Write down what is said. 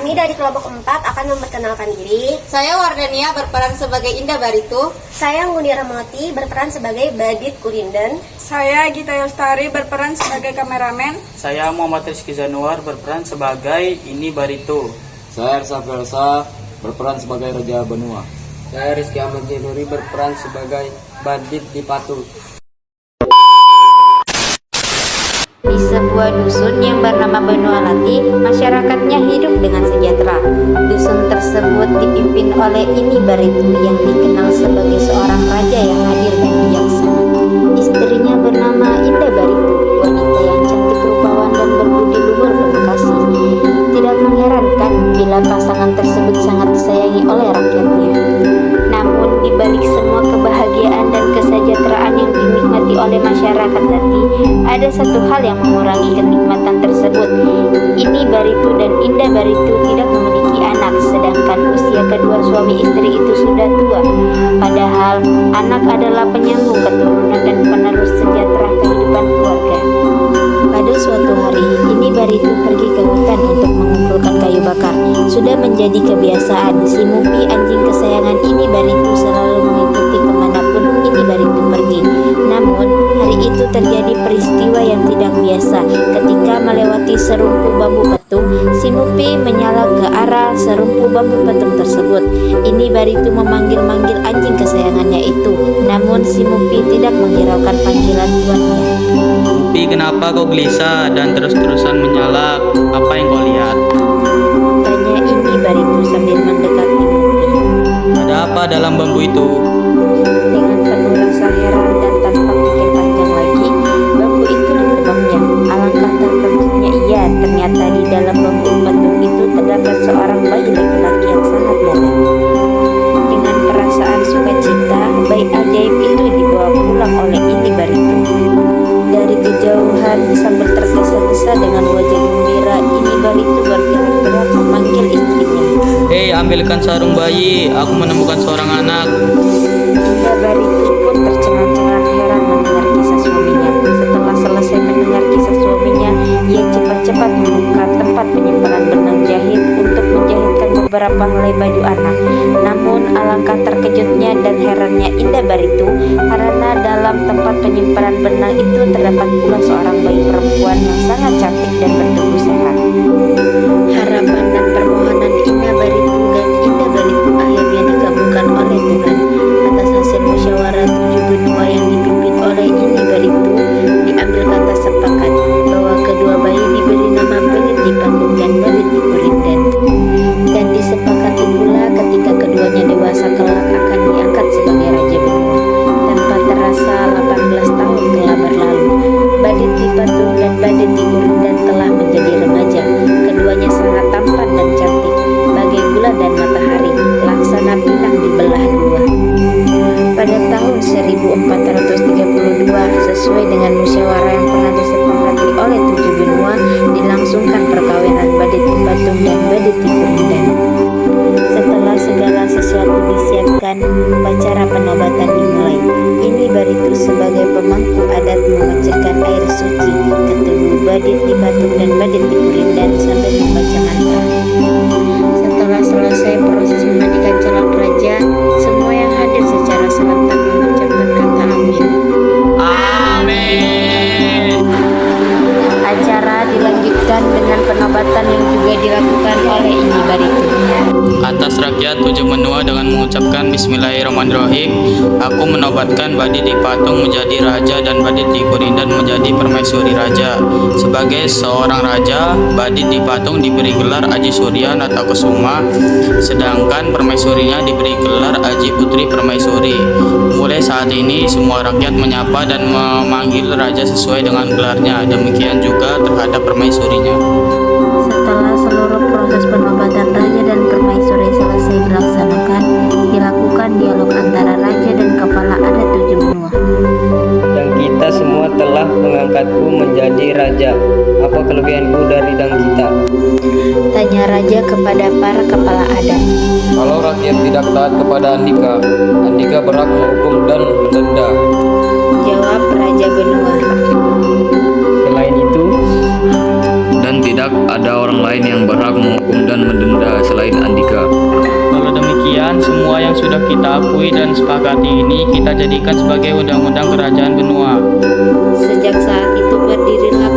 Kami dari kelompok 4 akan memperkenalkan diri. Saya Wardania berperan sebagai Indah Baritu. Saya Ngudi Ramoti berperan sebagai Badit Kurinden. Saya Gita Yostari berperan sebagai kameramen. Saya Muhammad Rizky Zanuar berperan sebagai Ini Barito. Saya Ersa Felsa berperan sebagai Raja Benua. Saya Rizky Ahmad Jenuri berperan sebagai Badit di Patu. Di sebuah dusun yang bernama Benua Latif, masyarakatnya hidup dengan sejahtera. Dusun tersebut dipimpin oleh Ini Baritu yang dikenal sebagai seorang raja yang adil dan bijaksana. Istrinya bernama Indah Baritu, wanita yang cantik rupawan dan berbudi luhur penuh kasih. Tidak mengherankan bila pasangan tersebut sangat disayangi oleh rakyatnya. Namun di balik semua kebahagiaan dan kesejahteraan yang dinikmati oleh masyarakat Lati, ada satu hal yang mengurangi kenikmatan tersebut. Ini Baritu dan Indah Baritu tidak memiliki anak, sedangkan usia kedua suami istri itu sudah tua. Padahal anak adalah penyambung keturunan dan penerus sejahtera kehidupan keluarga. Pada suatu hari, Ini Baritu pergi ke hutan untuk mengumpulkan kayu bakar. Sudah menjadi kebiasaan, si Mupi anjing kesayangan Ini Baritu selalu mengikuti kemanapun Ini Baritu pergi. Namun, hari itu terjadi peristiwa yang tidak biasa. Ketika melewati serumpu bambu petung, si Mupi menyala ke arah serumpu bambu petung tersebut. Ini Baritu memanggil-manggil anjing kesayangannya itu. Namun, si Mupi tidak menghiraukan panggilan tuannya. Mupi, kenapa kau gelisah dan terus-terusan menyala? Apa yang kau lihat? Tanya Ini Baritu sambil mendekati Mupi. Ada apa dalam bambu itu? Dengan penuh rasa heran dan tanpa pikir panjang lagi, bambu itu ditebangnya. Alangkah terkejutnya ia, ternyata di dalam bambu petung itu terdapat seorang bayi laki-laki yang sangat malang. Dengan perasaan sukacita, bayi ajaib itu dibawa pulang oleh Ini Baritu. Dari kejauhan sambil tergesa-gesa dengan wajah gembira, Ini Baritu bergerak-gerak memanggil istrinya. Hei, ambilkan sarung bayi, aku menemukan seorang anak. Indah Baritu pun tercengang-cengang heran mendengar kisah suaminya. Setelah selesai mendengar kisah suaminya, ia cepat-cepat membuka tempat penyimpanan benang jahit untuk menjahitkan beberapa helai baju anak. Namun alangkah terkejutnya dan herannya Indah Baritu karena dalam tempat penyimpanan benang itu terdapat pula seorang bayi perempuan yang sangat cantik dan bertubuh sehat. Harapan dan permohonan Indah Baritu dan Indah Baritu akhirnya dikabulkan oleh Tuhan. Atas hasil musyawarah 7 benua yang dipimpin oleh Ini Baritu, diambil kata sepakat bahwa kedua bayi diberi nama Badit di Patu dan Badit di Kurinden. Dan disepakati pula ketika keduanya dewasa kelak akan diangkat sebagai Raja Benua. Tanpa terasa 18 tahun telah berlalu. Badit di Patu dan Badit di Kurinden telah menjadi remaja. Keduanya sangat tampan dan cantik, bagai bulan dan matahari, laksana pinang dibelah dua. Pada tahun 1432, sesuai dengan musyawarah yang pernah disepakati oleh 7 benua, dilangsungkan perkawinan Badit di Patung dan Badit di Kurinden. Setelah segala sesuatu disiapkan, upacara penobatan dimulai. Ini Baritu sebagai pemangku adat memancarkan air suci ke tubuh Badit di Patung dan Badit di Kurinden sambil membaca mantra. Setelah selesai proses memandikan calon raja, semua yang hadir secara serentak mengucapkan kata amin. Amin. Acara dilanjutkan dengan penobatan yang juga dilakukan oleh Ini Baritu. Atas rakyat 7 benua dengan mengucapkan Bismillahirrahmanirrahim, aku menobatkan Badit di Patung menjadi raja dan Badit di Kurinden menjadi permaisuri raja. Sebagai seorang raja, Badit di Patung diberi gelar Aji Surya Natakusuma, sedangkan permaisurinya diberi gelar Aji Putri Permaisuri. Mulai saat ini semua rakyat menyapa dan memanggil raja sesuai dengan gelarnya. Demikian juga terhadap permaisurinya. Setelah seluruh proses penobatan raja dan permaisuri selesai dilaksanakan, dilakukan dialog antara raja dan kepala adat 7 benua. Dan kita semua telah mengangkatku menjadi raja. Apa kelebihanku dari dang kita? Tanya raja kepada para kepala adat. Kalau rakyat tidak taat kepada Andika, Andika berhak menghukum dan mendenda. Jawab Raja Benua. Selain itu, Dan tidak ada orang lain yang berhak menghukum dan mendenda sudah kita akui dan sepakati ini kita jadikan sebagai undang-undang kerajaan benua. Sejak saat itu berdirilah